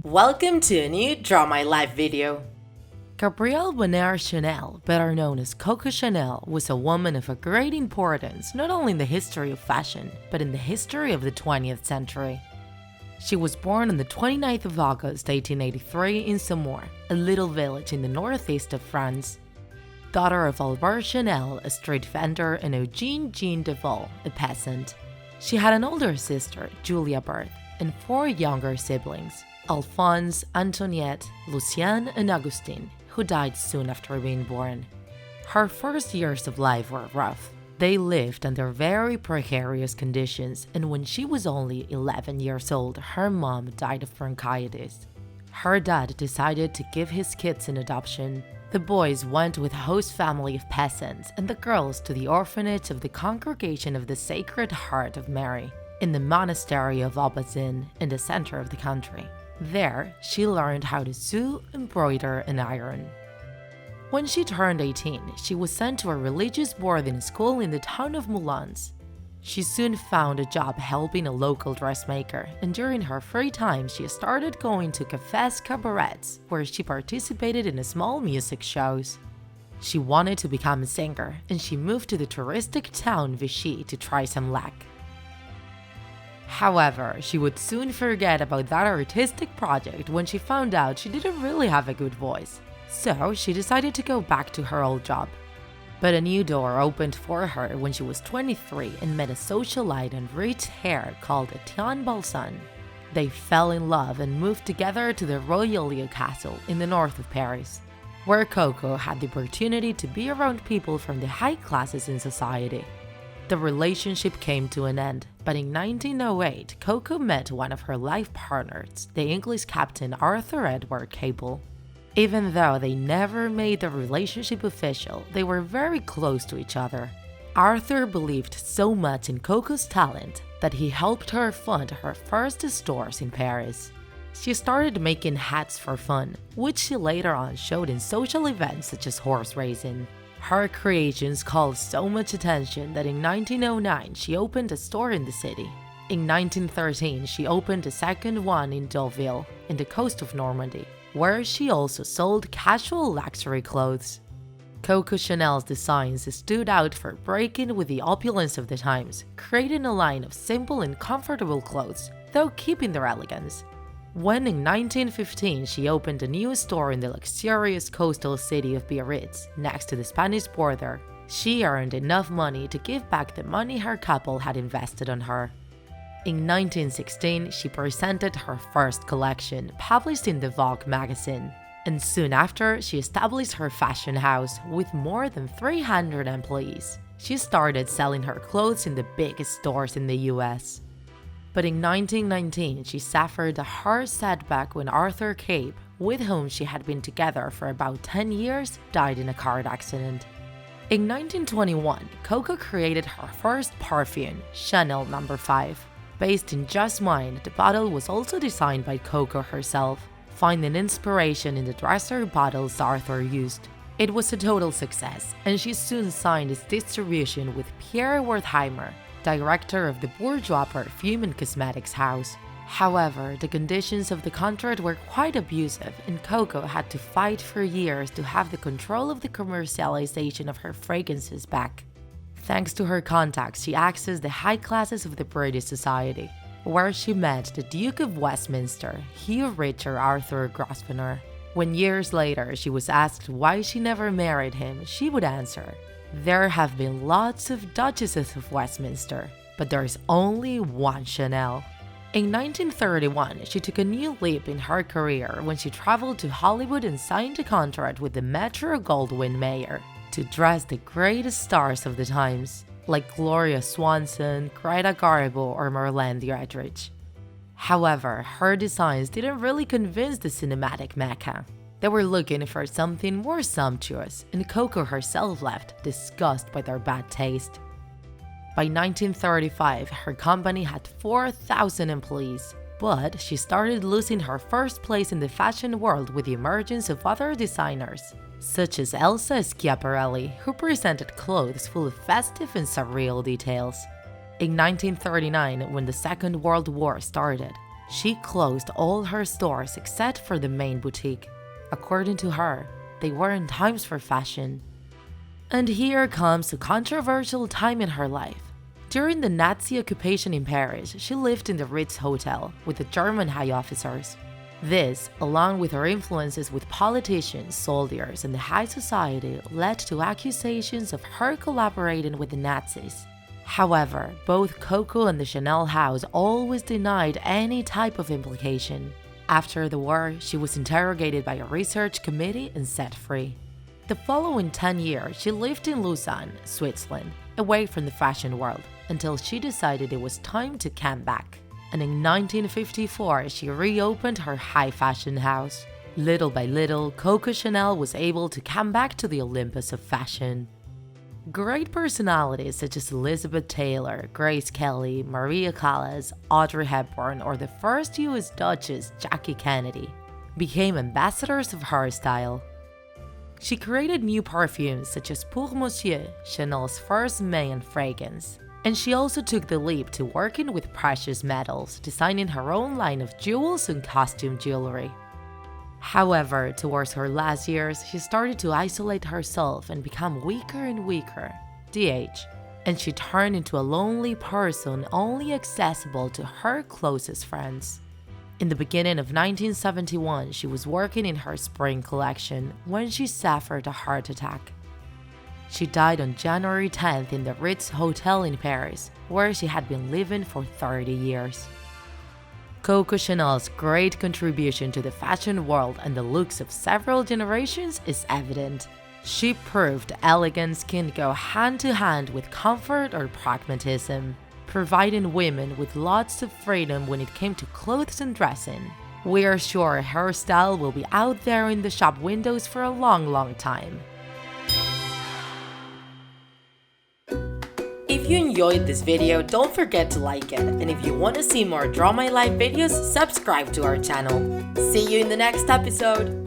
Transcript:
Welcome to a new Draw My Life video. Gabrielle Bonheur Chanel, better known as Coco Chanel, was a woman of a great importance not only in the history of fashion, but in the history of the 20th century. She was born on the 29th of August 1883 in Saumur, a little village in the northeast of France. Daughter of Albert Chanel, a street vendor, and Eugene Jean Devol, a peasant. She had an older sister, Julia Berthe, and 4 younger siblings, Alphonse, Antoinette, Lucienne, and Augustine, who died soon after being born. Her first years of life were rough. They lived under very precarious conditions, and when she was only 11 years old, her mom died of bronchitis. Her dad decided to give his kids in adoption. The boys went with a host family of peasants, and the girls to the orphanage of the Congregation of the Sacred Heart of Mary, in the monastery of Aubazin, in the center of the country. There, she learned how to sew, embroider, and iron. When she turned 18, she was sent to a religious boarding school in the town of Moulins. She soon found a job helping a local dressmaker, and during her free time, she started going to cafes cabarets, where she participated in small music shows. She wanted to become a singer, and she moved to the touristic town Vichy to try some luck. However, she would soon forget about that artistic project when she found out she didn't really have a good voice. So she decided to go back to her old job. But a new door opened for her when she was 23 and met a socialite and rich heir called Etienne Balsan. They fell in love and moved together to the Royaulieu Castle in the north of Paris, where Coco had the opportunity to be around people from the high classes in society. The relationship came to an end, but in 1908, Coco met one of her life partners, the English captain Arthur Edward Cable. Even though they never made the relationship official, they were very close to each other. Arthur believed so much in Coco's talent that he helped her fund her first stores in Paris. She started making hats for fun, which she later on showed in social events such as horse racing. Her creations called so much attention that in 1909 she opened a store in the city. In 1913 she opened a second one in Deauville, in the coast of Normandy, where she also sold casual luxury clothes. Coco Chanel's designs stood out for breaking with the opulence of the times, creating a line of simple and comfortable clothes, though keeping their elegance. When in 1915 she opened a new store in the luxurious coastal city of Biarritz, next to the Spanish border, she earned enough money to give back the money her couple had invested on her. In 1916, she presented her first collection, published in the Vogue magazine, and soon after, she established her fashion house with more than 300 employees. She started selling her clothes in the biggest stores in the US. But in 1919, she suffered a hard setback when Arthur Cape, with whom she had been together for about 10 years, died in a car accident. In 1921, Coco created her first perfume, Chanel No. 5. Based in jasmine, the bottle was also designed by Coco herself, finding inspiration in the dresser bottles Arthur used. It was a total success, and she soon signed its distribution with Pierre Wertheimer, director of the bourgeois perfume and cosmetics house. However, the conditions of the contract were quite abusive, and Coco had to fight for years to have the control of the commercialization of her fragrances back. Thanks to her contacts, she accessed the high classes of the British society, where she met the Duke of Westminster, Hugh Richard Arthur Grosvenor. When years later she was asked why she never married him, she would answer, "There have been lots of Duchesses of Westminster, but there is only one Chanel." In 1931, she took a new leap in her career when she traveled to Hollywood and signed a contract with the Metro-Goldwyn-Mayer to dress the greatest stars of the times, like Gloria Swanson, Greta Garbo, or Marlene Dietrich. However, her designs didn't really convince the cinematic mecca. They were looking for something more sumptuous, and Coco herself left, disgusted by their bad taste. By 1935, her company had 4,000 employees, but she started losing her first place in the fashion world with the emergence of other designers, such as Elsa Schiaparelli, who presented clothes full of festive and surreal details. In 1939, when the Second World War started, She closed all her stores except for the main boutique. According to her, they weren't times for fashion. And here comes a controversial time in her life. During the Nazi occupation in Paris, she lived in the Ritz Hotel with the German high officers. This, along with her influences with politicians, soldiers, and the high society, led to accusations of her collaborating with the Nazis. However, both Coco and the Chanel house always denied any type of implication. After the war, she was interrogated by a research committee and set free. The following 10 years, she lived in Lausanne, Switzerland, away from the fashion world, until she decided it was time to come back. And in 1954, she reopened her high fashion house. Little by little, Coco Chanel was able to come back to the Olympus of fashion. Great personalities such as Elizabeth Taylor, Grace Kelly, Maria Callas, Audrey Hepburn, or the first US Duchess, Jackie Kennedy, became ambassadors of her style. She created new perfumes such as Pour Monsieur, Chanel's first main fragrance. And she also took the leap to working with precious metals, designing her own line of jewels and costume jewelry. However, towards her last years, she started to isolate herself and become weaker and weaker, DH, and she turned into a lonely person only accessible to her closest friends. In the beginning of 1971, she was working in her spring collection when she suffered a heart attack. She died on January 10th in the Ritz Hotel in Paris, where she had been living for 30 years. Coco Chanel's great contribution to the fashion world and the looks of several generations is evident. She proved elegance can go hand to hand with comfort or pragmatism, providing women with lots of freedom when it came to clothes and dressing. We are sure her style will be out there in the shop windows for a long time. If you enjoyed this video, don't forget to like it, and if you want to see more Draw My Life videos, subscribe to our channel. See you in the next episode!